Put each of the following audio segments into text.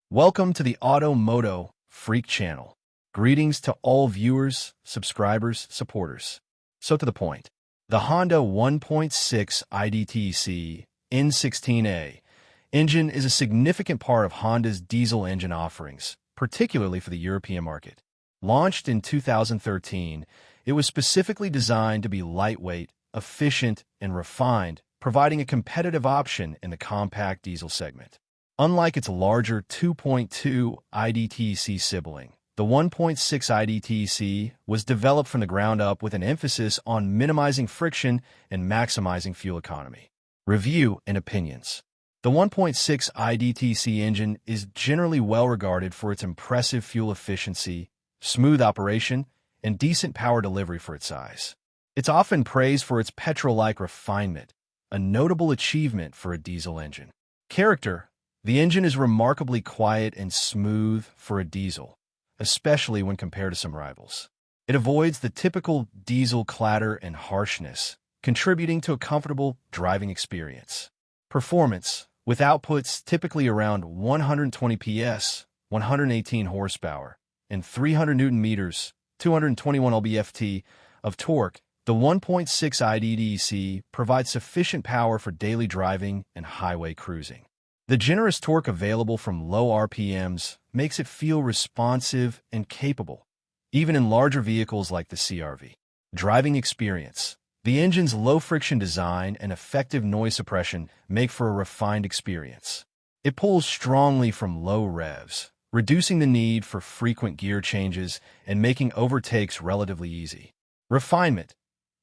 Welcome to the MOTO Freak channel. Greetings to all viewers, subscribers, supporters. So to the point. The Honda 1.6 I-Dtec N16A engine is a significant part of Honda's diesel engine offerings, particularly for the European market. Launched in 2013, it was specifically designed to be lightweight, efficient, and refined, providing a competitive option in the compact diesel segment. Unlike its larger 2.2 I-Dtec sibling, the 1.6 I-Dtec was developed from the ground up with an emphasis on minimizing friction and maximizing fuel economy. Review and opinions. The 1.6 I-Dtec engine is generally well regarded for its impressive fuel efficiency, smooth operation, and decent power delivery for its size. It's often praised for its petrol-like refinement, a notable achievement for a diesel engine. Character. The engine is remarkably quiet and smooth for a diesel, especially when compared to some rivals. It avoids the typical diesel clatter and harshness, contributing to a comfortable driving experience. Performance, with outputs typically around 120 PS, 118 horsepower, and 300 Nm, 221 lb-ft of torque, the 1.6 I-Dtec provides sufficient power for daily driving and highway cruising. The generous torque available from low RPMs makes it feel responsive and capable, even in larger vehicles like the CR-V. Driving experience. The engine's low-friction design and effective noise suppression make for a refined experience. It pulls strongly from low revs, reducing the need for frequent gear changes and making overtakes relatively easy. Refinement.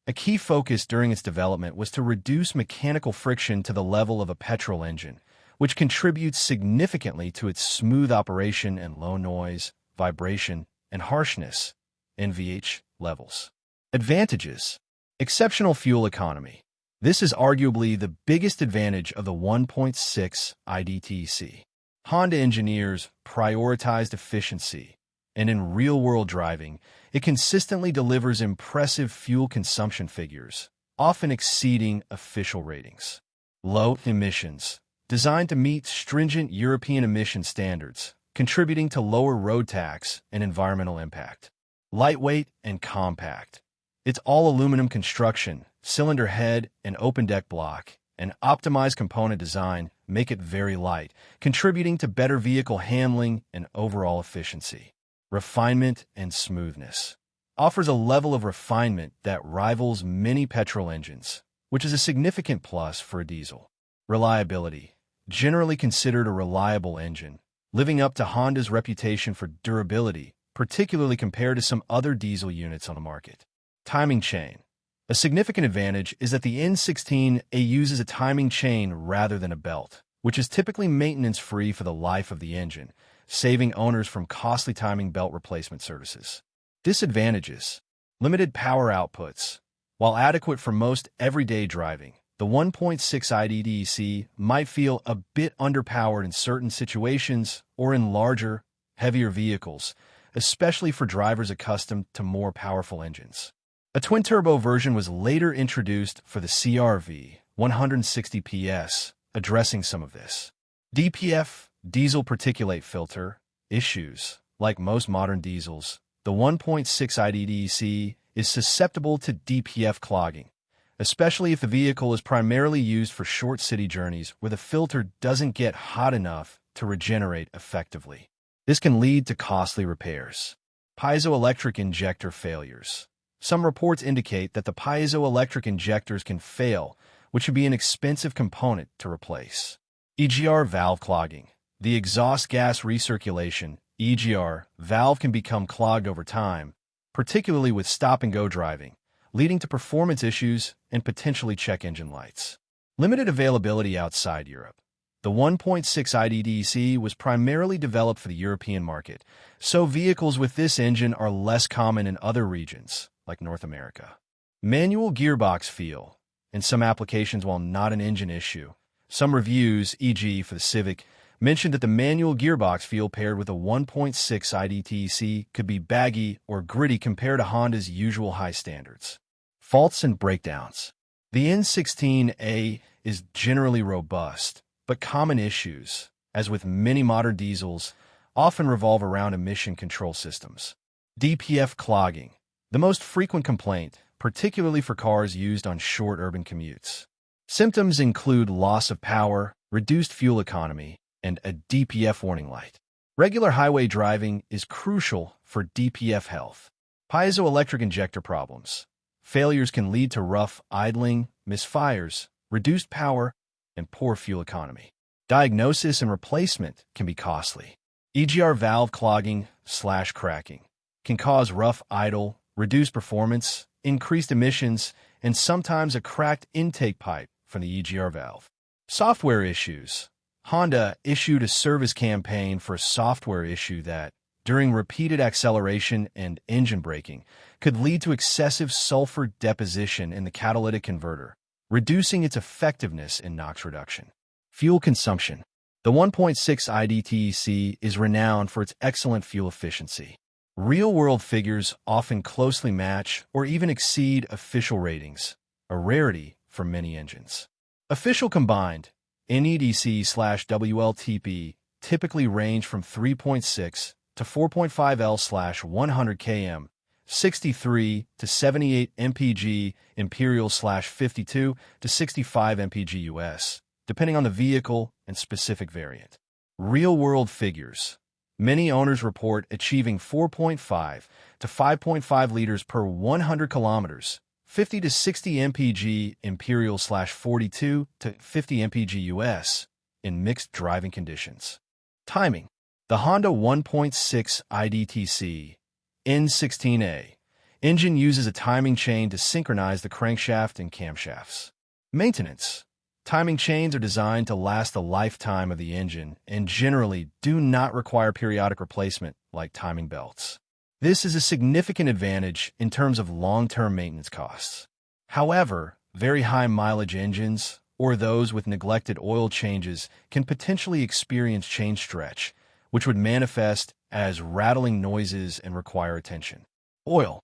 A key focus during its development was to reduce mechanical friction to the level of a petrol engine, which contributes significantly to its smooth operation and low noise, vibration, and harshness (NVH) levels. Advantages. Exceptional fuel economy. This is arguably the biggest advantage of the 1.6 I-Dtec. Honda engineers prioritized efficiency, and in real-world driving, it consistently delivers impressive fuel consumption figures, often exceeding official ratings. Low emissions. Designed to meet stringent European emission standards, contributing to lower road tax and environmental impact. Lightweight and compact. Its all-aluminum construction, cylinder head, and open deck block, and optimized component design make it very light, contributing to better vehicle handling and overall efficiency. Refinement and smoothness. Offers a level of refinement that rivals many petrol engines, which is a significant plus for a diesel. Reliability. Generally considered a reliable engine, living up to Honda's reputation for durability, particularly compared to some other diesel units on the market. Timing chain. A significant advantage is that the N16A uses a timing chain rather than a belt, which is typically maintenance-free for the life of the engine, saving owners from costly timing belt replacement services. Disadvantages. Limited power outputs. While adequate for most everyday driving, the 1.6 I-Dtec might feel a bit underpowered in certain situations or in larger, heavier vehicles, especially for drivers accustomed to more powerful engines. A twin-turbo version was later introduced for the CR-V, 160 PS, addressing some of this. DPF, diesel particulate filter, issues. Like most modern diesels, the 1.6 I-Dtec is susceptible to DPF clogging, especially if the vehicle is primarily used for short city journeys where the filter doesn't get hot enough to regenerate effectively. This can lead to costly repairs. Piezoelectric injector failures. Some reports indicate that the piezoelectric injectors can fail, which would be an expensive component to replace. EGR valve clogging. The exhaust gas recirculation, EGR, valve can become clogged over time, particularly with stop-and-go driving, leading to performance issues and potentially check engine lights. Limited availability outside Europe. The 1.6 I-Dtec was primarily developed for the European market, so vehicles with this engine are less common in other regions, like North America. Manual gearbox feel. In some applications, while not an engine issue, some reviews, e.g. for the Civic, mentioned that the manual gearbox feel paired with a 1.6 I-Dtec could be baggy or gritty compared to Honda's usual high standards. Faults and breakdowns. The N16A is generally robust, but common issues, as with many modern diesels, often revolve around emission control systems. DPF clogging, the most frequent complaint, particularly for cars used on short urban commutes. Symptoms include loss of power, reduced fuel economy, and a DPF warning light. Regular highway driving is crucial for DPF health. Piezoelectric injector problems. Failures can lead to rough idling, misfires, reduced power, and poor fuel economy. Diagnosis and replacement can be costly. EGR valve clogging/cracking can cause rough idle, reduced performance, increased emissions, and sometimes a cracked intake pipe from the EGR valve. Software issues. Honda issued a service campaign for a software issue that, during repeated acceleration and engine braking, could lead to excessive sulfur deposition in the catalytic converter, reducing its effectiveness in NOx reduction. Fuel consumption. The 1.6 I-Dtec is renowned for its excellent fuel efficiency. Real-world figures often closely match or even exceed official ratings, a rarity for many engines. Official combined NEDC/WLTP typically range from 3.6 to 4.5 L/100 km, 63 to 78 mpg Imperial/52 to 65 mpg US, depending on the vehicle and specific variant. Real-world figures. Many owners report achieving 4.5 to 5.5 liters per 100 kilometers, 50 to 60 mpg Imperial/42 to 50 mpg US, in mixed driving conditions. Timing. The Honda 1.6 I-Dtec N16A engine uses a timing chain to synchronize the crankshaft and camshafts. Maintenance. Timing chains are designed to last the lifetime of the engine and generally do not require periodic replacement like timing belts. This is a significant advantage in terms of long-term maintenance costs. However, very high mileage engines, or those with neglected oil changes, can potentially experience chain stretch, which would manifest as rattling noises and require attention. Oil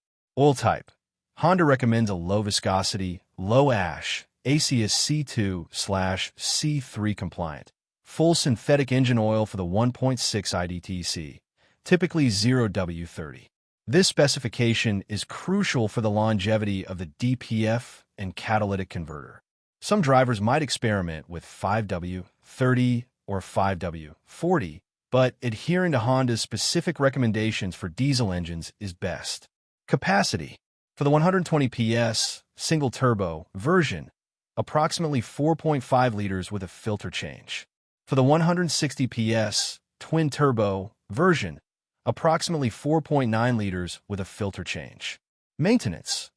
type. Honda recommends a low viscosity, low ash, ACS C2/C3 compliant, full synthetic engine oil for the 1.6 I-Dtec, typically 0W30. This specification is crucial for the longevity of the DPF and catalytic converter. Some drivers might experiment with 5W30 or 5W40, but adhering to Honda's specific recommendations for diesel engines is best. Capacity. For the 120 PS single-turbo version, approximately 4.5 liters with a filter change. For the 160 PS twin-turbo version, approximately 4.9 liters with a filter change. Maintenance.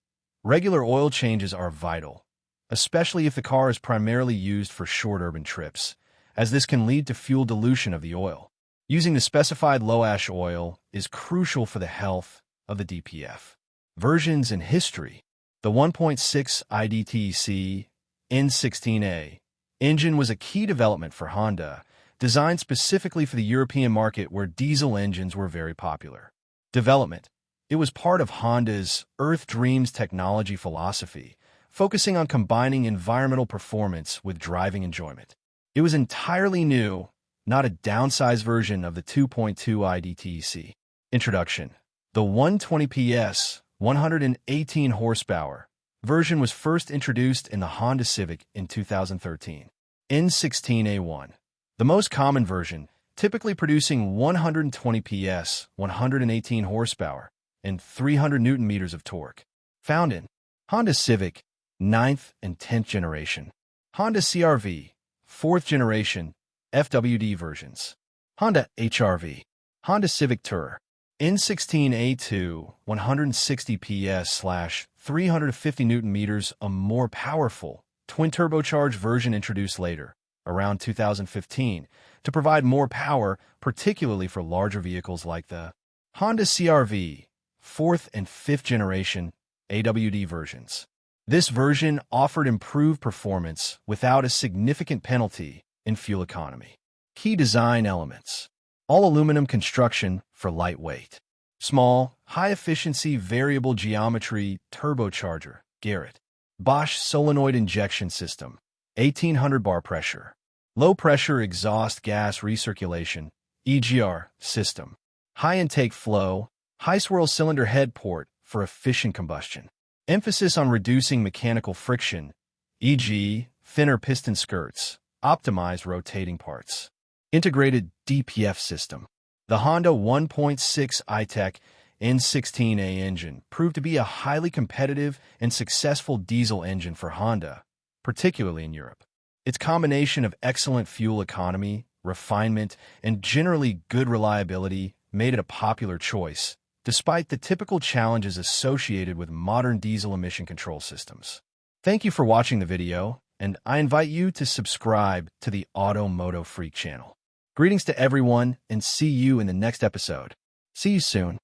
Regular oil changes are vital, especially if the car is primarily used for short urban trips, as this can lead to fuel dilution of the oil. Using the specified low-ash oil is crucial for the health of the DPF. Versions and history. The 1.6 I-Dtec N16A engine was a key development for Honda, designed specifically for the European market where diesel engines were very popular. Development. It was part of Honda's Earth Dreams technology philosophy, focusing on combining environmental performance with driving enjoyment. It was entirely new, not a downsized version of the 2.2 I-Dtec. Introduction. The 120 PS, 118 horsepower version was first introduced in the Honda Civic in 2013. N16A1. The most common version, typically producing 120 PS, 118 horsepower, and 300 Nm of torque. Found in Honda Civic, 9th and 10th generation. Honda CR-V, 4th generation, FWD versions. Honda HR-V. Honda Civic Tourer. N16A2, 160 PS/350 Nm, a more powerful, twin-turbocharged version introduced later, around 2015, to provide more power, particularly for larger vehicles like the Honda CR-V, 4th and 5th generation, AWD versions. This version offered improved performance without a significant penalty in fuel economy. Key design elements. All-aluminum construction for lightweight. Small, high-efficiency variable geometry turbocharger, Garrett. Bosch solenoid injection system. 1800 bar pressure. low-pressure exhaust gas recirculation (EGR) system, high-intake flow, high-swirl cylinder head port for efficient combustion. Emphasis on reducing mechanical friction, e.g., thinner piston skirts, optimized rotating parts. Integrated DPF system. The Honda 1.6 I-Dtec N16A engine proved to be a highly competitive and successful diesel engine for Honda, particularly in Europe. Its combination of excellent fuel economy, refinement, and generally good reliability made it a popular choice, despite the typical challenges associated with modern diesel emission control systems. Thank you for watching the video, and I invite you to subscribe to the MOTO Freak channel. Greetings to everyone, and see you in the next episode. See you soon.